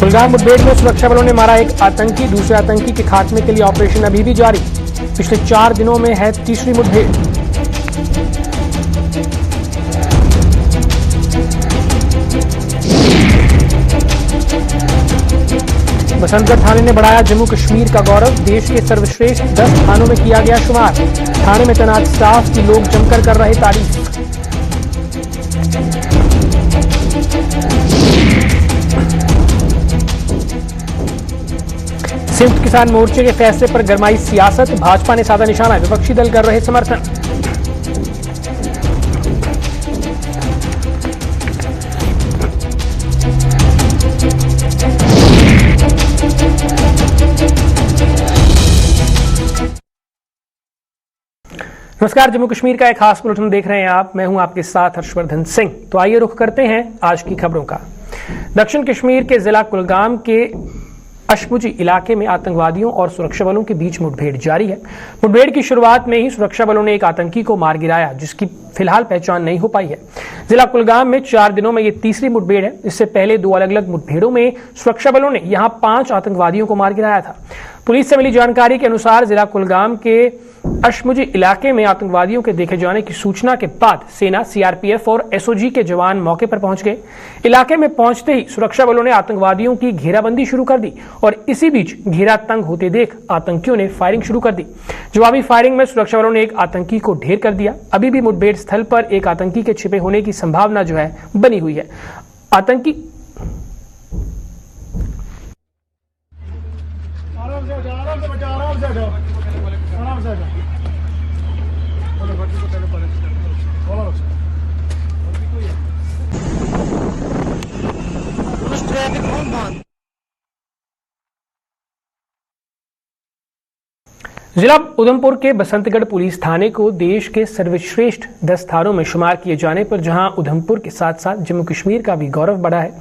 कुलगाम मुठभेड़ में सुरक्षा बलों ने मारा एक आतंकी, दूसरे आतंकी के खात्मे के लिए ऑपरेशन अभी भी जारी। पिछले 4 दिनों में है तीसरी मुठभेड़। बसंतगढ़ थाने ने बढ़ाया जम्मू कश्मीर का गौरव। देश के सर्वश्रेष्ठ 10 थानों में किया गया शुमार। थाने में तैनात स्टाफ की लोग जमकर कर रहे तारीफ। संयुक्त किसान मोर्चे के फैसले पर गरमाई सियासत। भाजपा ने साधा निशाना, विपक्षी दल कर रहे समर्थन। नमस्कार, जम्मू कश्मीर का एक खास बुलेटिन देख रहे हैं आप। मैं हूं आपके साथ हर्षवर्धन सिंह। तो आइए रुख करते हैं आज की खबरों का। दक्षिण कश्मीर के जिला कुलगाम के अशमुजी इलाके में आतंकवादियों और सुरक्षा बलों के बीच मुठभेड़ जारी है। मुठभेड़ की शुरुआत में ही सुरक्षा बलों ने एक आतंकी को मार गिराया, जिसकी फिलहाल पहचान नहीं हो पाई है। जिला कुलगाम में 4 दिनों में यह तीसरी मुठभेड़ है। इससे पहले 2 अलग अलग मुठभेड़ों में सुरक्षा बलों ने यहां 5 आतंकवादियों को मार गिराया था। पुलिस से मिली जानकारी के अनुसार जिला कुलगाम के अशमुजी इलाके में आतंकवादियों के देखे जाने की सूचना के बाद सेना, सीआरपीएफ और एसओजी के जवान मौके पर पहुंच गए। इलाके में पहुंचते ही सुरक्षा बलों ने आतंकवादियों की घेराबंदी शुरू कर दी और इसी बीच घेरा तंग होते देख आतंकियों ने फायरिंग शुरू कर दी। जवाबी फायरिंग में सुरक्षा बलों ने एक आतंकी को ढेर कर दिया। अभी भी मुठभेड़ स्थल पर एक आतंकी के छिपे होने की संभावना जो है बनी हुई है। आतंकी जिला उधमपुर के बसंतगढ़ पुलिस थाने को देश के सर्वश्रेष्ठ 10 थानों में शुमार किए जाने पर जहां उधमपुर के साथ साथ जम्मू कश्मीर का भी गौरव बढ़ा है।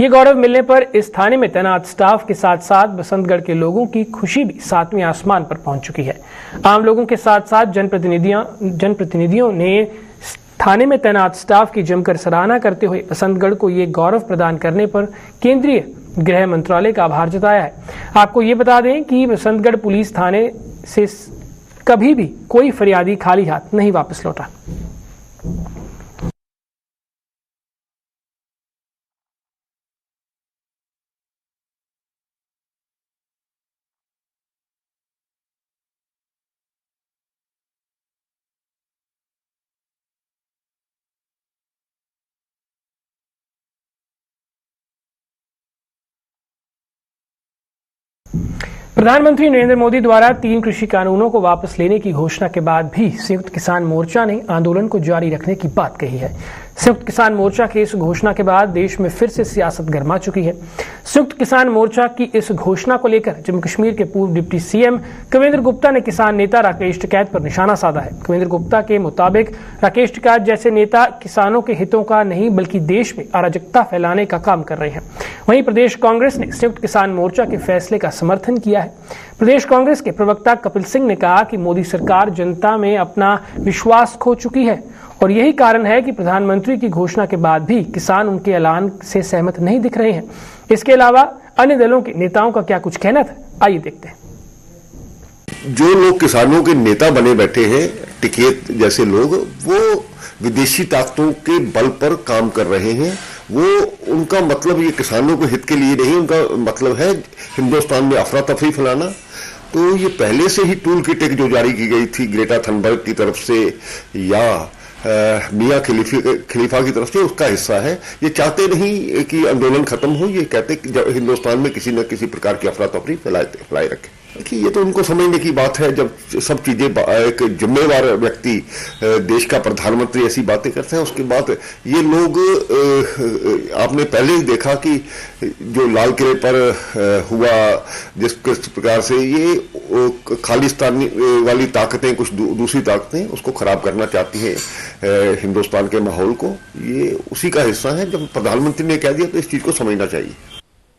ये गौरव मिलने पर इस थाने में तैनात स्टाफ के साथ साथ बसंतगढ़ के लोगों की खुशी भी 7वें आसमान पर पहुंच चुकी है। आम लोगों के साथ साथ जनप्रतिनिधियों ने थाने में तैनात स्टाफ की जमकर सराहना करते हुए बसंतगढ़ को ये गौरव प्रदान करने पर केंद्रीय गृह मंत्रालय का आभार जताया है। आपको ये बता दें कि बसंतगढ़ पुलिस थाने से कभी भी कोई फरियादी खाली हाथ नहीं वापस लौटा। प्रधानमंत्री नरेंद्र मोदी द्वारा 3 कृषि कानूनों को वापस लेने की घोषणा के बाद भी संयुक्त किसान मोर्चा ने आंदोलन को जारी रखने की बात कही है। संयुक्त किसान मोर्चा की इस घोषणा के बाद देश में फिर से सियासत गर्मा चुकी है। संयुक्त किसान मोर्चा की इस घोषणा को लेकर जम्मू कश्मीर के पूर्व डिप्टी सीएम कविंद्र गुप्ता ने किसान नेता राकेश टिकैत पर निशाना साधा है। कविंद्र गुप्ता के मुताबिक राकेश टिकैत जैसे नेता किसानों के हितों का नहीं बल्कि देश में अराजकता फैलाने का काम कर रहे हैं। वहीं प्रदेश कांग्रेस ने संयुक्त किसान मोर्चा के फैसले का समर्थन किया है। प्रदेश कांग्रेस के प्रवक्ता कपिल सिंह ने कहा कि मोदी सरकार जनता में अपना विश्वास खो चुकी है और यही कारण है कि प्रधानमंत्री की घोषणा के बाद भी किसान उनके ऐलान से सहमत नहीं दिख रहे हैं। इसके अलावा अन्य दलों के नेताओं का क्या कुछ कहना था, आइए देखते हैं। जो लोग किसानों के नेता बने बैठे हैं, टिकैत जैसे लोग, वो विदेशी ताकतों के बल पर काम कर रहे हैं। वो उनका मतलब ये किसानों के हित के लिए नहीं, उनका मतलब है हिंदुस्तान में अफरा तफरी फैलाना। तो ये पहले से ही टूल किट जो जारी की गई थी ग्रेटा थनबर्ग की तरफ से या मियां खलीफा की तरफ से, उसका हिस्सा है। ये चाहते नहीं कि आंदोलन खत्म हो, ये कहते कि हिंदुस्तान में किसी न किसी प्रकार की अफरा तफरी फैलाए रखे। देखिए, ये तो उनको समझने की बात है। जब सब चीजें एक जिम्मेवार व्यक्ति, देश का प्रधानमंत्री ऐसी बातें करते हैं, उसके बाद ये लोग, आपने पहले ही देखा कि जो लाल किले पर हुआ, जिस प्रकार से ये खालिस्तानी वाली ताकतें, कुछ दूसरी ताकतें उसको खराब करना चाहती हैं हिंदुस्तान के माहौल को, ये उसी का हिस्सा है। जब प्रधानमंत्री ने कह दिया तो इस चीज को समझना चाहिए।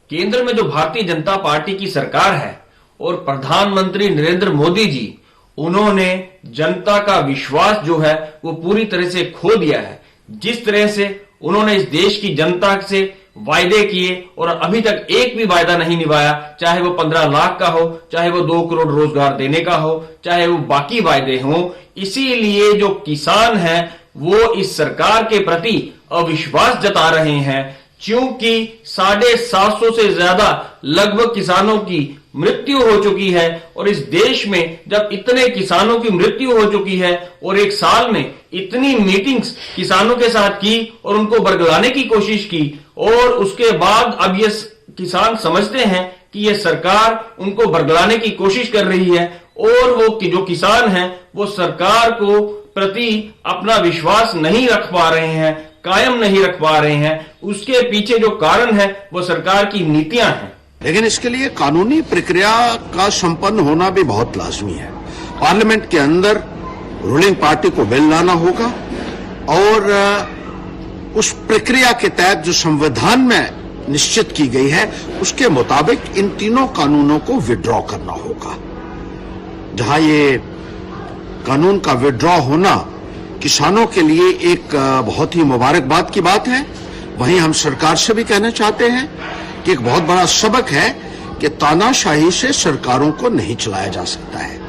केंद्र में जो भारतीय जनता पार्टी की सरकार है और प्रधानमंत्री नरेंद्र मोदी जी, उन्होंने जनता का विश्वास जो है वो पूरी तरह से खो दिया है। जिस तरह से उन्होंने इस देश की जनता से वायदे किए और अभी तक एक भी वायदा नहीं निभाया, चाहे वो 15 लाख का हो, चाहे वो 2 करोड़ रोजगार देने का हो, चाहे वो बाकी वायदे हों। इसीलिए जो किसान हैं वो इस सरकार के प्रति अविश्वास जता रहे हैं, क्योंकि 750 से ज्यादा लगभग किसानों की मृत्यु हो चुकी है। और इस देश में जब इतने किसानों की मृत्यु हो चुकी है और एक साल में इतनी मीटिंग्स किसानों के साथ की और उनको बरगलाने की कोशिश की, और उसके बाद अब ये किसान समझते हैं कि ये सरकार उनको बरगलाने की कोशिश कर रही है, और वो जो किसान हैं वो सरकार को प्रति अपना विश्वास नहीं रख पा रहे हैं, कायम नहीं रख पा रहे हैं। उसके पीछे जो कारण है वो सरकार की नीतियां हैं। लेकिन इसके लिए कानूनी प्रक्रिया का संपन्न होना भी बहुत लाजमी है। पार्लियामेंट के अंदर रूलिंग पार्टी को बिल लाना होगा और उस प्रक्रिया के तहत जो संविधान में निश्चित की गई है उसके मुताबिक इन तीनों कानूनों को विड्रॉ करना होगा। जहां ये कानून का विड्रॉ होना किसानों के लिए एक बहुत ही मुबारकबाद की बात है, वहीं हम सरकार से भी कहना चाहते हैं कि एक बहुत बड़ा सबक है कि तानाशाही से सरकारों को नहीं चलाया जा सकता है।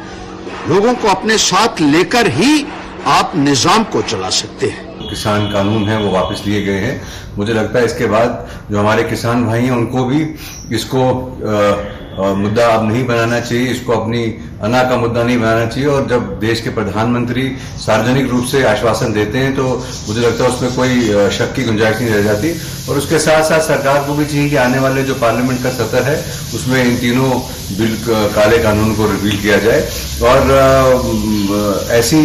लोगों को अपने साथ लेकर ही आप निजाम को चला सकते हैं। किसान कानून है वो वापस लिए गए हैं। मुझे लगता है इसके बाद जो हमारे किसान भाई हैं उनको भी इसको मुद्दा अब नहीं बनाना चाहिए, इसको अपनी अना का मुद्दा नहीं बनाना चाहिए। और जब देश के प्रधानमंत्री सार्वजनिक रूप से आश्वासन देते हैं तो मुझे लगता है उसमें कोई शक की गुंजाइश नहीं रह जाती। और उसके साथ साथ सरकार को भी चाहिए कि आने वाले जो पार्लियामेंट का सत्र है उसमें इन तीनों बिल काले कानून को रिवील किया जाए। और ऐसी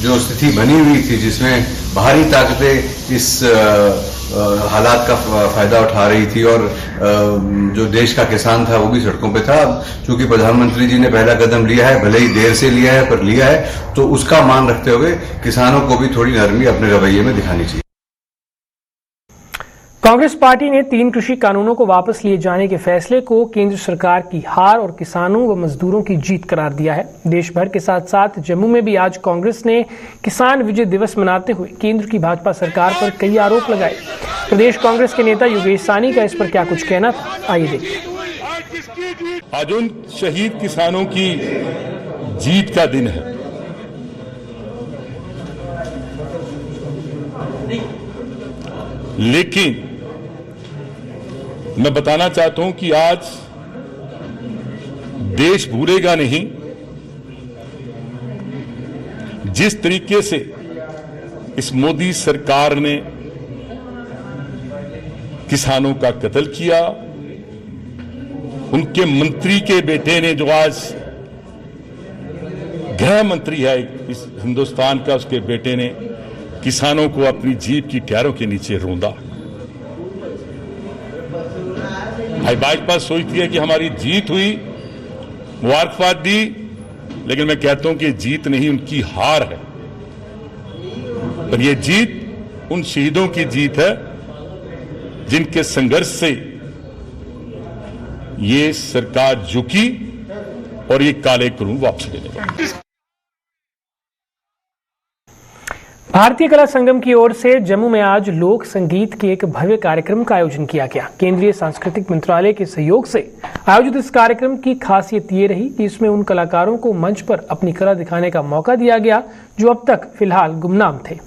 जो स्थिति बनी हुई थी जिसमें बाहरी ताकतें इस हालात का फायदा उठा रही थी और जो देश का किसान था वो भी सड़कों पे था, चूंकि प्रधानमंत्री जी ने पहला कदम लिया है, भले ही देर से लिया है पर लिया है, तो उसका मान रखते हुए किसानों को भी थोड़ी नरमी अपने रवैये में दिखानी चाहिए। कांग्रेस पार्टी ने 3 कृषि कानूनों को वापस लिए जाने के फैसले को केंद्र सरकार की हार और किसानों व मजदूरों की जीत करार दिया है। देश भर के साथ साथ जम्मू में भी आज कांग्रेस ने किसान विजय दिवस मनाते हुए केंद्र की भाजपा सरकार पर कई आरोप लगाए। प्रदेश कांग्रेस के नेता योगेश सानी का इस पर क्या कुछ कहना था, आइए देखिए। आज उन शहीद किसानों की जीत का दिन है। लेकिन मैं बताना चाहता हूं कि आज देश भूलेगा नहीं जिस तरीके से इस मोदी सरकार ने किसानों का कत्ल किया। उनके मंत्री के बेटे ने, जो आज गृह मंत्री है इस हिंदुस्तान का, उसके बेटे ने किसानों को अपनी जीप की टायरों के नीचे रौंदा। भाजपा सोचती है कि हमारी जीत हुई, मुबारकबाद दी, लेकिन मैं कहता हूं कि जीत नहीं, उनकी हार है। पर यह जीत उन शहीदों की जीत है जिनके संघर्ष से ये सरकार झुकी और ये काले कानून वापस ले गई। भारतीय कला संगम की ओर से जम्मू में आज लोक संगीत के एक भव्य कार्यक्रम का आयोजन किया गया। केंद्रीय सांस्कृतिक मंत्रालय के सहयोग से आयोजित इस कार्यक्रम की खासियत ये रही कि इसमें उन कलाकारों को मंच पर अपनी कला दिखाने का मौका दिया गया जो अब तक फिलहाल गुमनाम थे।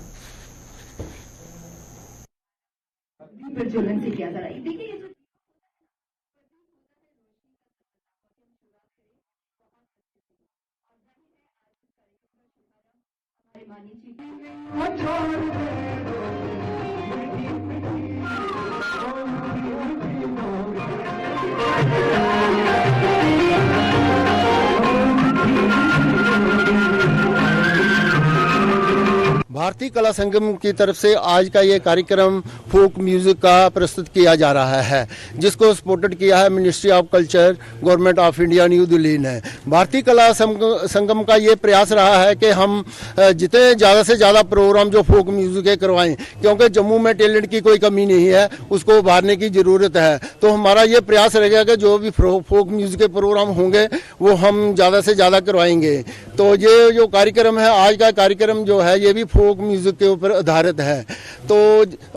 भारतीय कला संगम की तरफ से आज का ये कार्यक्रम फोक म्यूजिक का प्रस्तुत किया जा रहा है, जिसको सपोर्टेड किया है ministry of culture, government of India, new Delhi ने। भारतीय कला संगम का ये प्रयास रहा है कि हम जितने ज़्यादा से ज़्यादा प्रोग्राम जो फोक म्यूजिक के करवाएं, क्योंकि जम्मू में टैलेंट की कोई कमी नहीं है, उसको उभारने की ज़रूरत है। तो हमारा ये प्रयास रहेगा कि जो भी फोक म्यूजिक के प्रोग्राम होंगे वो हम ज़्यादा से ज़्यादा करवाएंगे। तो ये जो कार्यक्रम है, आज का कार्यक्रम जो है, ये भी फोक फोक म्यूजिक के ऊपर आधारित है। तो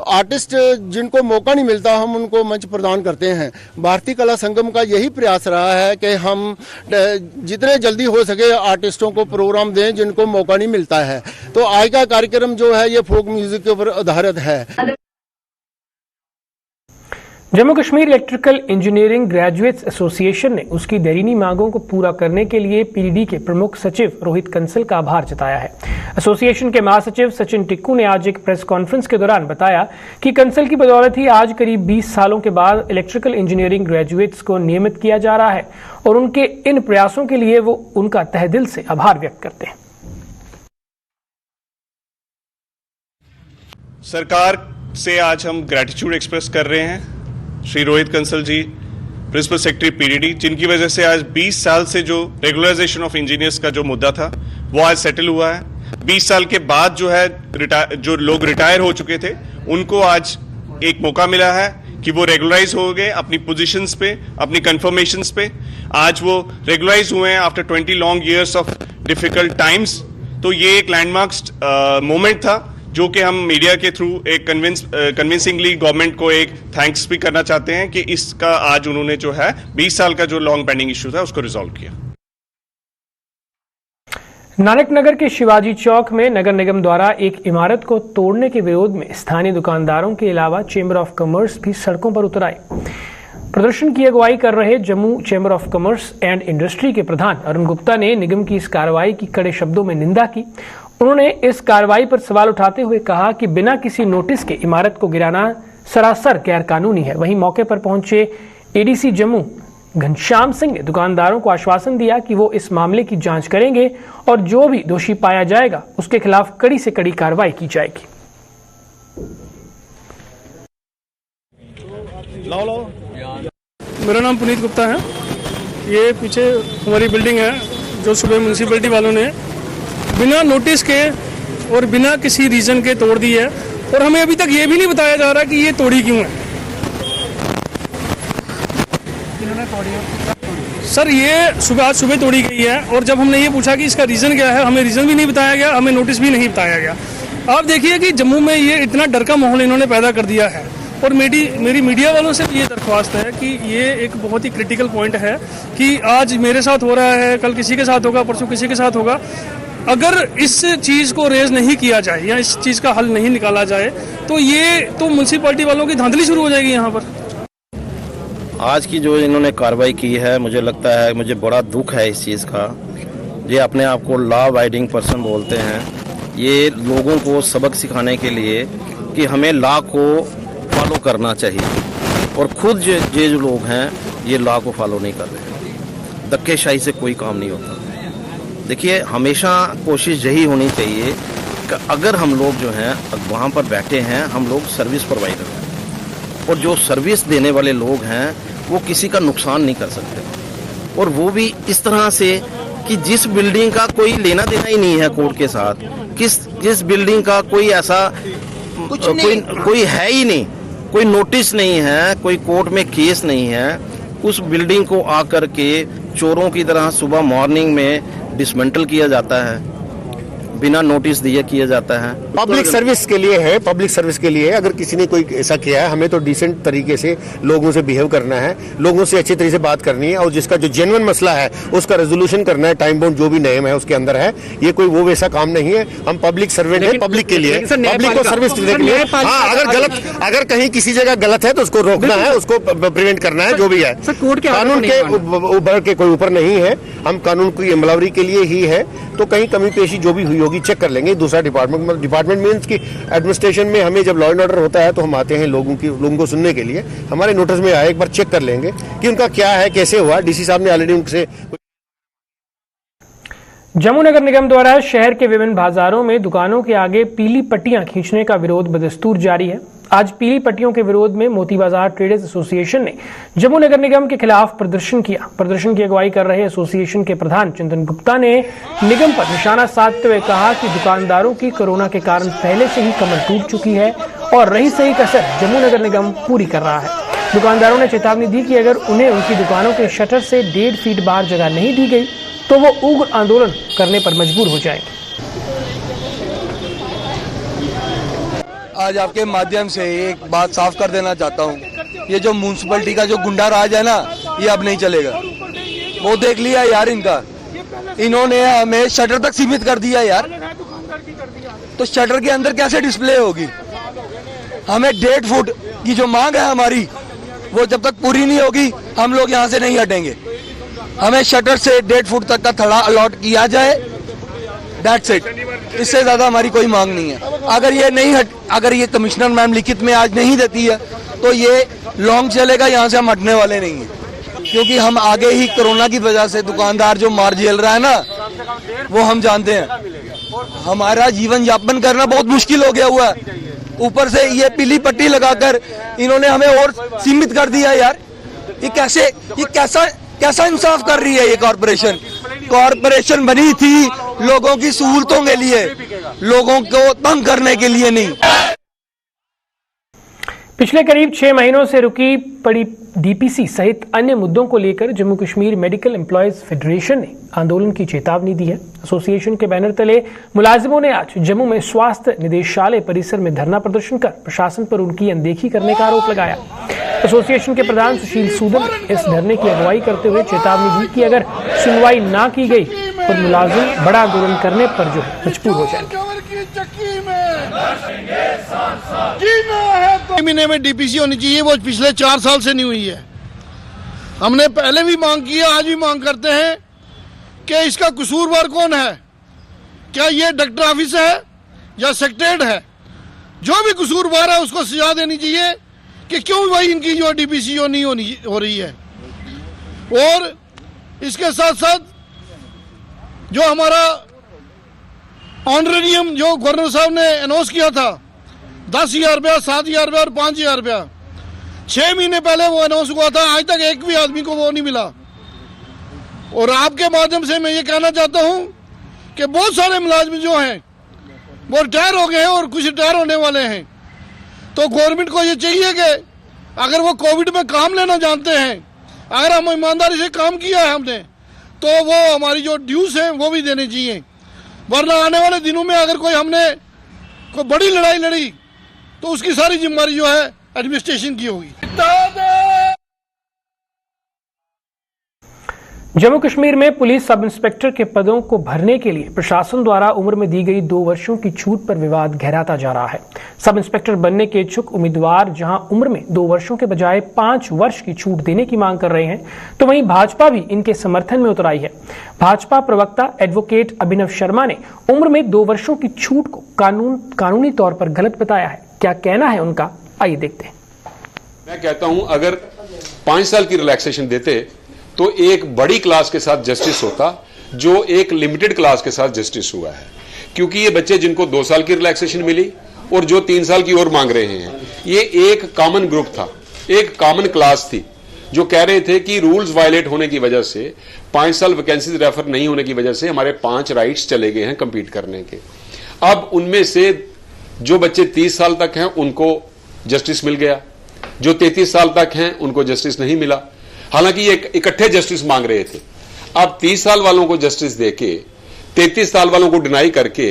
आर्टिस्ट जिनको मौका नहीं मिलता हम उनको मंच प्रदान करते हैं। भारतीय कला संगम का यही प्रयास रहा है कि हम जितने जल्दी हो सके आर्टिस्टों को प्रोग्राम दें जिनको मौका नहीं मिलता है। तो आज का कार्यक्रम जो है ये फोक म्यूजिक के ऊपर आधारित है। Jammu Kashmir electrical engineering graduates association ने उसकी दैनिक मांगों को पूरा करने के लिए पीडीडी के प्रमुख सचिव रोहित कंसल का आभार जताया है। एसोसिएशन के महासचिव सचिन टिक्कू ने आज एक प्रेस कॉन्फ्रेंस के दौरान बताया कि कंसल की बदौलत ही आज करीब 20 सालों के बाद इलेक्ट्रिकल इंजीनियरिंग ग्रेजुएट्स को नियमित किया जा रहा है और उनके इन प्रयासों के लिए वो उनका तहे दिल से आभार व्यक्त करते हैं। सरकार से आज हम ग्रैटिट्यूड एक्सप्रेस कर रहे हैं श्री रोहित कंसल जी, प्रिंसिपल सेक्रेटरी पीडीडी, जिनकी वजह से आज 20 साल से जो रेगुलराइजेशन ऑफ इंजीनियर्स का जो मुद्दा था वो आज सेटल हुआ है। 20 साल के बाद जो है जो लोग रिटायर हो चुके थे उनको आज एक मौका मिला है कि वो रेगुलराइज हो गए अपनी पोजीशंस पे, अपनी कंफर्मेशंस पे। आज वो रेगुलराइज हुए हैं after 20 long years of difficult times. तो ये एक लैंडमार्क मोमेंट था जो कि हम मीडिया के थ्रू एक कन्विंसिंगली गवर्नमेंट को एक थैंक्स भी करना चाहते हैं कि इसका आज उन्होंने जो है 20 साल का जो लॉन्ग पेंडिंग इश्यू था उसको रिजॉल्व किया। नानक नगर के शिवाजी चौक में नगर निगम द्वारा एक इमारत को तोड़ने के विरोध में स्थानीय दुकानदारों के अलावा चेंबर ऑफ कॉमर्स भी सड़कों पर उतर आए। प्रदर्शन की अगुवाई कर रहे Jammu chamber of commerce and industry के प्रधान अरुण गुप्ता ने निगम की इस कार्रवाई की कड़े शब्दों में निंदा की। उन्होंने इस कार्रवाई पर सवाल उठाते हुए कहा कि बिना किसी नोटिस के इमारत को गिराना सरासर गैरकानूनी है। वहीं मौके पर पहुंचे एडीसी जम्मू घनश्याम सिंह ने दुकानदारों को आश्वासन दिया कि वो इस मामले की जांच करेंगे और जो भी दोषी पाया जाएगा उसके खिलाफ कड़ी से कड़ी कार्रवाई की जाएगी। मेरा नाम पुनीत गुप्ता है। ये पीछे हमारी बिल्डिंग है जो सुबह म्यूनसिपैलिटी वालों ने बिना नोटिस के और बिना किसी रीजन के तोड़ दी है और हमें अभी तक ये भी नहीं बताया जा रहा कि ये तोड़ी क्यों है। सर ये आज सुबह तोड़ी गई है और जब हमने ये पूछा कि इसका रीजन क्या है, हमें रीजन भी नहीं बताया गया, हमें नोटिस भी नहीं बताया गया। आप देखिए कि जम्मू में ये इतना डर का माहौल इन्होंने पैदा कर दिया है और मेरी मीडिया वालों से भी ये दरख्वास्त है कि ये एक बहुत ही क्रिटिकल पॉइंट है कि आज मेरे साथ हो रहा है, कल किसी के साथ होगा, परसों किसी के साथ होगा। अगर इस चीज़ को रेज नहीं किया जाए या इस चीज़ का हल नहीं निकाला जाए तो ये तो म्यूनसिपैलिटी वालों की धांधली शुरू हो जाएगी यहाँ पर। आज की जो इन्होंने कार्रवाई की है, मुझे लगता है, मुझे बड़ा दुख है इस चीज़ का। ये अपने आप को लॉ अबाइडिंग पर्सन बोलते हैं। ये लोगों को सबक सिखाने के लिए कि हमें लॉ को फॉलो करना चाहिए और खुद ये जो लोग हैं ये लॉ को फॉलो नहीं कर रहे। धक्केशाही से कोई काम नहीं होता। देखिए, हमेशा कोशिश यही होनी चाहिए कि अगर हम लोग जो हैं वहाँ पर बैठे हैं, हम लोग सर्विस प्रोवाइडर हैं और जो सर्विस देने वाले लोग हैं वो किसी का नुकसान नहीं कर सकते और वो भी इस तरह से कि जिस बिल्डिंग का कोई लेना देना ही नहीं है कोर्ट के साथ, जिस बिल्डिंग का कोई ऐसा कोई है ही नहीं, कोई नोटिस नहीं है, कोई कोर्ट में केस नहीं है, उस बिल्डिंग को आकर के चोरों की तरह सुबह मॉर्निंग में डिसमेंटल किया जाता है, बिना नोटिस दिए किया जाता है। पब्लिक सर्विस के लिए है, पब्लिक सर्विस के लिए अगर किसी ने कोई ऐसा किया है, हमें तो डिसेंट तरीके से लोगों से बिहेव करना है, लोगों से अच्छी तरीके से बात करनी है और जिसका जो जेन्युइन मसला है उसका रेजोल्यूशन करना है। टाइम बाउंड जो भी नियम है उसके अंदर है। ये कोई वो वैसा काम नहीं है। हम पब्लिक सर्वेंट है, पब्लिक के लिए, पब्लिक को सर्विस देने के लिए। हाँ, अगर कहीं किसी जगह गलत है तो उसको रोकना है, उसको प्रिवेंट करना है, जो भी है। कानून के ऊपर के कोई ऊपर नहीं है, हम कानून की अमलावरी के लिए ही है। तो कहीं कमी पेशी जो भी हुई होगी चेक कर लेंगे। दूसरा डिपार्टमेंट मीन्स की एडमिनिस्ट्रेशन में हमें जब लॉ एंड ऑर्डर होता है तो हम आते हैं लोगों को सुनने के लिए। हमारे नोटिस में आए, एक बार चेक कर लेंगे कि उनका क्या है, कैसे हुआ। डीसी साहब ने ऑलरेडी उनसे। जम्मू नगर निगम द्वारा शहर के विभिन्न बाजारों में दुकानों के आगे पीली पट्टियां खींचने का विरोध बदस्तूर जारी है। आज पीली पट्टियों के विरोध में मोती बाजार ट्रेडर्स एसोसिएशन ने जम्मू नगर निगम के खिलाफ प्रदर्शन किया। प्रदर्शन की अगुवाई कर रहे एसोसिएशन के प्रधान चंदन गुप्ता ने निगम पर निशाना साधते हुए कहा कि दुकानदारों की कोरोना के कारण पहले से ही कमर टूट चुकी है और रही सही कसर जम्मू नगर निगम पूरी कर रहा है। दुकानदारों ने चेतावनी दी कि अगर उन्हें उनकी दुकानों के शटर से 1.5 फीट बाहर जगह नहीं दी गई तो वो उग्र आंदोलन करने पर मजबूर हो जाएंगे। आज आपके माध्यम से एक बात साफ कर देना चाहता हूँ, ये जो म्यूनसिपैलिटी का जो गुंडा राज है ना, ये अब नहीं चलेगा। वो देख लिया यार इनका, इन्होंने हमें शटर तक सीमित कर दिया यार। तो शटर के अंदर कैसे डिस्प्ले होगी? हमें 1.5 फुट की जो मांग है हमारी, वो जब तक पूरी नहीं होगी हम लोग यहाँ से नहीं हटेंगे। हमें शटर से 1.5 फुट तक का थड़ा अलॉट किया जाए, दैट्स इट। इससे ज्यादा हमारी कोई मांग नहीं है। अगर ये कमिश्नर मैम लिखित में आज नहीं देती है तो ये लॉन्ग चलेगा, यहाँ से हम हटने वाले नहीं है। क्योंकि हम आगे ही कोरोना की वजह से दुकानदार जो मार झेल रहा है ना, वो हम जानते हैं। हमारा जीवन यापन करना बहुत मुश्किल हो गया हुआ है। ऊपर से ये पीली पट्टी लगाकर इन्होंने हमें और सीमित कर दिया यार। ये कैसा इंसाफ कर रही है ये कॉर्पोरेशन? कॉर्पोरेशन बनी थी लोगों की सहूलतों के लिए, लोगों को तंग करने के लिए नहीं। पिछले करीब 6 महीनों से रुकी पड़ी डीपीसी सहित अन्य मुद्दों को लेकर Jammu Kashmir medical employees federation ने आंदोलन की चेतावनी दी है। एसोसिएशन के बैनर तले मुलाजिमों ने आज जम्मू में स्वास्थ्य निदेशालय परिसर में धरना प्रदर्शन कर प्रशासन पर उनकी अनदेखी करने का आरोप लगाया। एसोसिएशन के प्रधान सुशील सूदन ने इस धरने की अगुवाई करते हुए चेतावनी दी कि अगर सुनवाई न की गई तो मुलाजिम बड़ा आंदोलन करने पर जो मजबूर हो जाएंगे। महीने में डीपीसी होनी चाहिए, वो पिछले 4 साल से नहीं हुई है। हमने पहले भी मांग की है, आज भी मांग करते हैं कि इसका कसूरवार कौन है। क्या ये डॉक्टर ऑफिस है या सेक्रेटरीट है? जो भी कसूरवार है उसको सजा देनी चाहिए कि क्यों भाई इनकी जो डीपीसी नहीं हो रही है। और इसके साथ साथ जो हमारा ऑनरेरियम जो गवर्नर साहब ने अनाउंस किया था 10,000 रुपया, 7,000 रुपया और 5,000 रुपया, 6 महीने पहले वो अनाउंस हुआ था। आज तक एक भी आदमी को वो नहीं मिला। और आपके माध्यम से मैं ये कहना चाहता हूँ कि बहुत सारे मुलाजिम जो हैं वो रिटायर हो गए हैं और कुछ रिटायर होने वाले हैं। तो गवर्नमेंट को ये चाहिए कि अगर वो कोविड में काम लेना जानते हैं, अगर हम ईमानदारी से काम किया है हमने, तो वो हमारी जो ड्यूज हैं वो भी देने चाहिए। वरना आने वाले दिनों में अगर हमने कोई बड़ी लड़ाई लड़ी तो उसकी सारी जिम्मेदारी जो है एडमिनिस्ट्रेशन की होगी। जम्मू कश्मीर में पुलिस सब इंस्पेक्टर के पदों को भरने के लिए प्रशासन द्वारा उम्र में दी गई 2 वर्षों की छूट पर विवाद गहराता जा रहा है। सब इंस्पेक्टर बनने के इच्छुक उम्मीदवार जहां उम्र में 2 वर्षों के बजाय 5 वर्ष की छूट देने की मांग कर रहे हैं, तो वहीं भाजपा भी इनके समर्थन में उतर आई है। भाजपा प्रवक्ता एडवोकेट अभिनव शर्मा ने उम्र में 2 वर्षों की छूट को कानूनी तौर पर गलत बताया है। क्या कहना है उनका, आइए देखते हैं। मैं कहता हूं अगर 5 साल की रिलैक्सेशन देते तो एक बड़ी क्लास के साथ जस्टिस होता जो एक लिमिटेड क्लास के साथ जस्टिस हुआ है। क्योंकि ये बच्चे जिनको 2 साल की रिलैक्सेशन मिली और जो 3 साल की और मांग रहे हैं, ये एक कॉमन ग्रुप था, एक कॉमन क्लास थी जो कह रहे थे कि रूल्स वायलेट होने की वजह से 5 साल वैकेंसीज रेफर नहीं होने की वजह से हमारे 5 राइट्स चले गए हैं कंपीट करने के। अब उनमें से जो बच्चे 30 साल तक हैं उनको जस्टिस मिल गया, जो 33 साल तक हैं उनको जस्टिस नहीं मिला। हालांकि ये इकट्ठे जस्टिस मांग रहे थे। अब 30 साल वालों को जस्टिस देके 33 साल वालों को डिनाई करके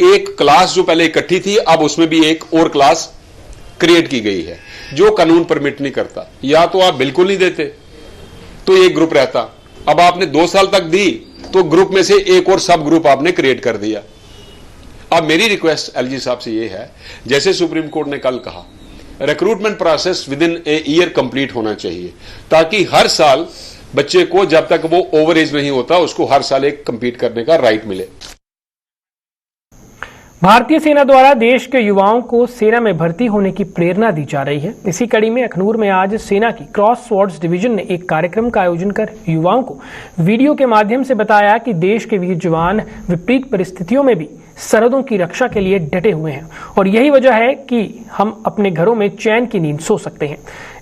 एक क्लास जो पहले इकट्ठी थी अब उसमें भी एक और क्लास क्रिएट की गई है जो कानून परमिट नहीं करता। या तो आप बिल्कुल नहीं देते तो एक ग्रुप रहता, अब आपने 2 साल तक दी तो ग्रुप में से एक और सब ग्रुप आपने क्रिएट कर दिया। अब मेरी रिक्वेस्ट एलजी साहब से ये है, जैसे सुप्रीम कोर्ट ने कल कहा, recruitment process with in a year complete होना चाहिए ताकि हर साल बच्चे को जब तक वो ओवर एज नहीं होता उसको हर साल एक कंपीट करने का राइट मिले। भारतीय सेना द्वारा देश के युवाओं को सेना में भर्ती होने की प्रेरणा दी जा रही है। इसी कड़ी में अखनूर में आज सेना की क्रॉस स्वॉर्ड्स डिवीजन ने एक कार्यक्रम का आयोजन कर युवाओं को वीडियो के माध्यम से बताया कि देश के वीर जवान विपरीत परिस्थितियों में भी सरहदों की रक्षा के लिए डटे हुए हैं और यही वजह है कि हम अपने घरों में चैन की नींद सो सकते हैं।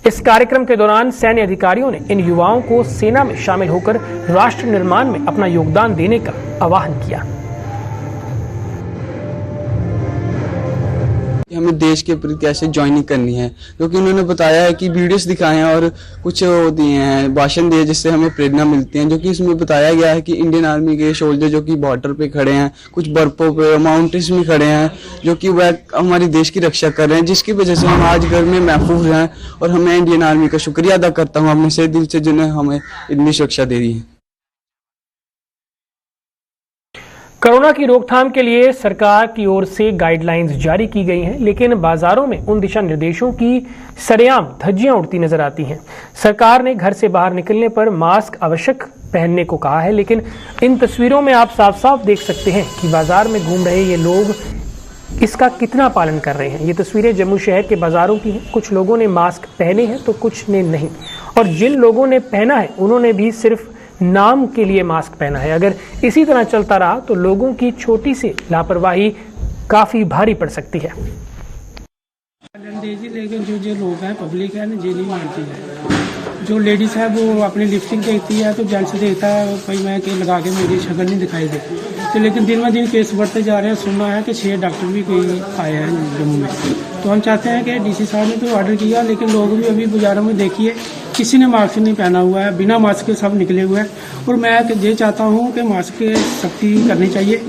इस कार्यक्रम के दौरान सैन्य अधिकारियों ने इन युवाओं को सेना में शामिल होकर राष्ट्र निर्माण में अपना योगदान देने का आह्वान किया। हमें देश के प्रति कैसे ज्वाइनिंग करनी है, क्योंकि उन्होंने बताया है कि वीडियोस दिखाए हैं और कुछ दिए हैं, भाषण दिए जिससे हमें प्रेरणा मिलती है। जो कि इसमें बताया गया है कि इंडियन आर्मी के सोल्जर जो कि बॉर्डर पे खड़े हैं, कुछ बर्फों पे माउंटेन्स में खड़े हैं, जो कि वह हमारे देश की रक्षा कर रहे हैं, जिसकी वजह से हम आज घर में महफूज हैं। और हमें इंडियन आर्मी का शुक्रिया अदा करता हूँ अपने से दिल से, जिन्हें हमें इतनी सुरक्षा दे दी है। कोरोना की रोकथाम के लिए सरकार की ओर से गाइडलाइंस जारी की गई हैं, लेकिन बाजारों में उन दिशा निर्देशों की सरेआम धज्जियां उड़ती नजर आती हैं। सरकार ने घर से बाहर निकलने पर मास्क आवश्यक पहनने को कहा है, लेकिन इन तस्वीरों में आप साफ साफ देख सकते हैं कि बाजार में घूम रहे ये लोग इसका कितना पालन कर रहे हैं। ये तस्वीरें जम्मू शहर के बाजारों की हैं। कुछ लोगों ने मास्क पहने हैं तो कुछ ने नहीं, और जिन लोगों ने पहना है उन्होंने भी सिर्फ नाम के लिए मास्क पहना है। अगर इसी तरह चलता रहा तो लोगों की छोटी सी लापरवाही काफी भारी पड़ सकती है। लेकिन जो लोग हैं, पब्लिक है ना, ये नहीं मानती है। जो लेडीज है वो अपनी लिपस्टिक देखती है तो जेंट्स देखता है भाई मैं के लगा के मेरी शक्ल नहीं दिखाई देती। तो लेकिन दिन में दिन केस बढ़ते जा रहे हैं। सुनना है कि 6 डॉक्टर भी कोई आए हैं जम्मू में। तो हम चाहते हैं कि डीसी साहब ने तो ऑर्डर किया, लेकिन लोग भी अभी बाजारों में देखिए किसी ने मास्क नहीं पहना हुआ है, बिना मास्क के सब निकले हुए हैं। और मैं ये चाहता हूँ कि मास्क की सख्ती करनी चाहिए।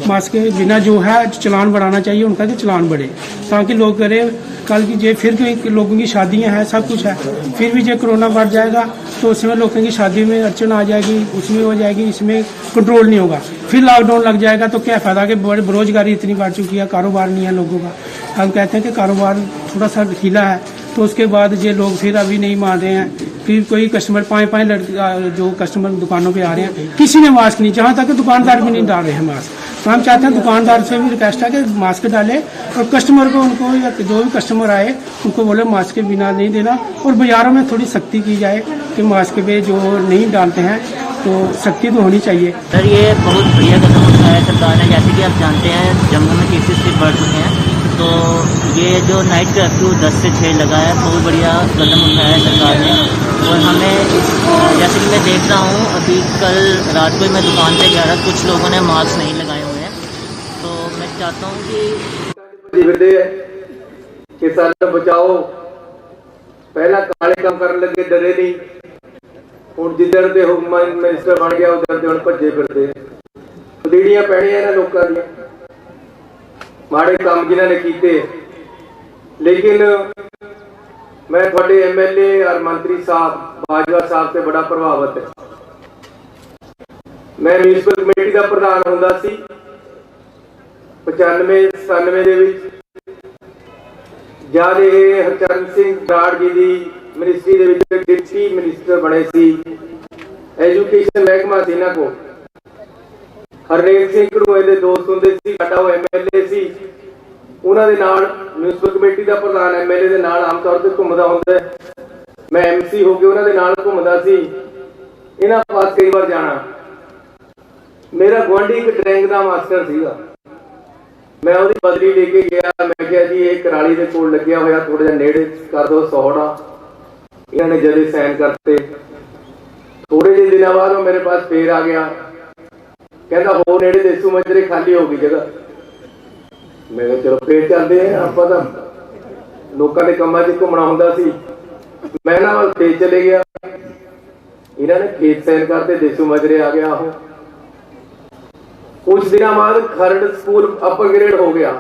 मास्क के बिना जो है चलान बढ़ाना चाहिए उनका, कि चलान बढ़े ताकि लोग करें। कल की जो फिर लोगों की शादियां हैं, सब कुछ है, फिर भी जो कोरोना बढ़ जाएगा तो उसमें लोगों की शादी में अड़चन आ जाएगी, उसमें हो जाएगी, इसमें कंट्रोल नहीं होगा। फिर लॉकडाउन लग जाएगा तो क्या फ़ायदा कि बेरोजगारी इतनी बढ़ चुकी है, कारोबार नहीं है लोगों का। हम कहते हैं कि कारोबार थोड़ा सा ढीला है, तो उसके बाद ये लोग फिर अभी नहीं मान रहे हैं। फिर कोई कस्टमर 5 लड़के जो कस्टमर दुकानों पे आ रहे हैं, किसी ने मास्क नहीं, जहाँ तक दुकानदार भी नहीं डाल रहे हैं मास्क। तो हम चाहते हैं दुकानदार से भी रिक्वेस्ट है कि मास्क डालें, और कस्टमर को उनको या जो भी कस्टमर आए उनको बोले मास्क के बिना नहीं देना। और बाज़ारों में थोड़ी सख्ती की जाए कि मास्क पे जो नहीं डालते हैं तो सख्ती तो होनी चाहिए। सर ये बहुत बढ़िया कदम उठाया है सरकार ने। जैसे कि आप जानते हैं जम्मू में केसेस भी बढ़ चुके हैं, तो ये जो नाइट कर्फ्यू 10 से 6 लगा है, बहुत बढ़िया कदम उठाया है सरकार ने। और हमें जैसे कि मैं देख रहा हूँ, अभी कल रात को मैं दुकान पे गया था, कुछ लोगों ने मास्क नहीं लगाए हुए हैं। तो मैं चाहता हूँ कि किसान बचाओ, पहला काले काम करने लगे डरे नहीं, और जिधर दे मिनिस्टर बन गया उधर दे भजे फिरते उधेड़ियां पैणियां ना लोगों दी माड़े काम जिन्होंने किए। लेकिन मैं थोड़े MLA और मंत्री साहब बाजवा साहब से बड़ा प्रभावित है। मैं म्यूनसिपल कमेटी का प्रधान होंदा सी 95-97 ਦੇ ਵਿੱਚ, जब ये हरचरण सिंह बराड़ जी की मिनिस्ट्री ਦੇ ਵਿੱਚ डिप्टी मिनिस्टर बने सी। एजुकेशन महकमा ਸੀ ਇਹਨਾਂ को। हरनेक सिंह घड़ूए ਦੇ ਦੋਸਤ ਹੁੰਦੇ ਸੀ, ਸਾਡਾ ਉਹ MLA ਸੀ। ਉਹਨਾਂ ਦੇ ਨਾਲ म्यूनसिपल कमेटी का प्रधान MLA ਦੇ ਨਾਲ आम तौर ਤੇ ਘੁੰਮਦਾ ਹੁੰਦਾ। मैं MC ਹੋ ਕੇ ਉਹਨਾਂ ਦੇ ਨਾਲ ਘੁੰਮਦਾ ਸੀ। ਇਹਨਾਂ ਪਾਸ ਕਈ ਵਾਰ ਜਾਣਾ। मेरा गुआंढी एक ड्राइंग का मास्टर ਸੀਗਾ। मैं ਉਹਦੀ बदली लेके गया। मैं ਕਿਹਾ जी ਇਹ कराली ਦੇ ਕੋਲ ਲੱਗਿਆ ਹੋਇਆ, थोड़ा ਜਿਹਾ नेड़े कर दो 100 इन्होंने जल्दी साइन करते। थोड़े ਜਿਹੇ दिनों बाद वो मेरे पास फिर आ गया, कहता हो नेड़े देसू मजरे खाली होगी जगह। मैं कहा चलो फिर चलते हैं, आप तो लोगों के कामों च घूमना होंदा सी। मैं ना फिर चले गया, इन्होंने खेत साइन करते, देसू मजरे आ गया। कुछ दिनों बाद खरड़ स्कूल अपग्रेड हो गया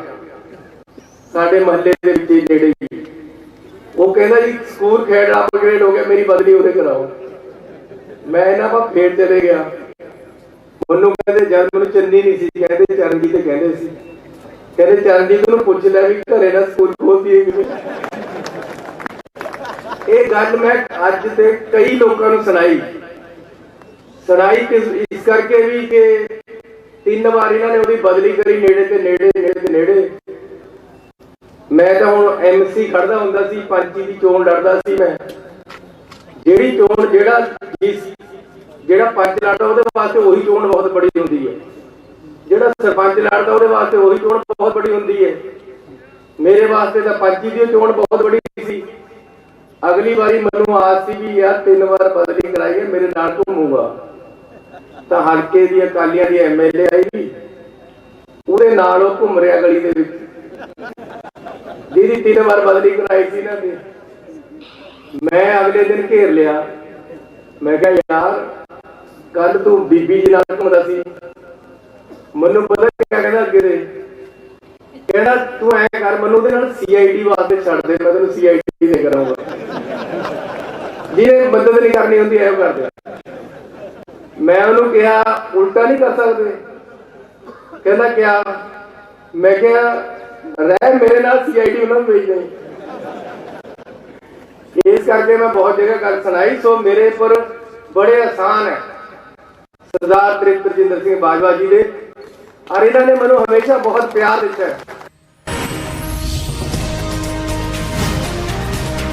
साडे महल्ले के नेड़े ही। वो कहना जी स्कूल खैड़ अपग्रेड हो गया, मेरी बदली उरे कराओ। मैं इन्हां पास फिर चले गया। मैनू कहते जब मैनू चन्नी नहीं सी कहते, चरणजीत कहते सी, कहते चरणजीत नूं पुछ लै भी घरे ना स्कूल खोल दिए। ये गल मैं अज ते कई लोगों नूं सुनाई इस करके भी कि 3 बार इन्होंने उसकी बदली करी नेड़े ते नेड़े नेड़े ते नेड़े। मैं तो हुण MC खड़दा हुंदा सी, पंची की चोण लड़दा सी। मैं जिहड़ी चोण जिहड़ा पंच लड़दा उहदे वास्ते वही चोण बहुत बड़ी हुंदी है, जिहड़ा सरपंच लड़दा उहदे वास्ते वही चोण बहुत बड़ी हुंदी है। मेरे वास्ते तो पंची की चोण बहुत बड़ी सी। अगली बारी मैनूं आस सी भी यार 3 बार बदली कराई है, मेरे नाल घूमूगा। तो हल्के दी अकालियां दी MLA आई भी उहदे नाल घूम रहा गली दे विच। ਜਿਹਦੀ 3 ਵਾਰ ਬਦਲੀ ਕਰਾਈ ਸੀ ਨਾ ਤੇ मैं अगले दिन घेर लिया। मैं कहा यार कल तू बीबी जी नाल घूमदा सी, मैनू पता क्या कहना अगे दे, कहना तू ऐ कर मैनू उहदे नाल CID वास्ते छड्ड दे, मैं तैनूं CID दे कराऊंगा, जिहने मदद नहीं करनी हुंदी ऐ कर दे। मैं उहनूं कहा उल्टा नहीं कर सकदे, कहना क्या, मैं कहा रह मेरे नाल CID उन्हां नूं भेज दें। इस करके मैं बहुत जगह गल सुनाई। सो मेरे पर बड़े आसान है सरदार त्रिलोक सिंह बाजवा जी दे, और इन्होंने मैनू हमेशा बहुत प्यार दिता है।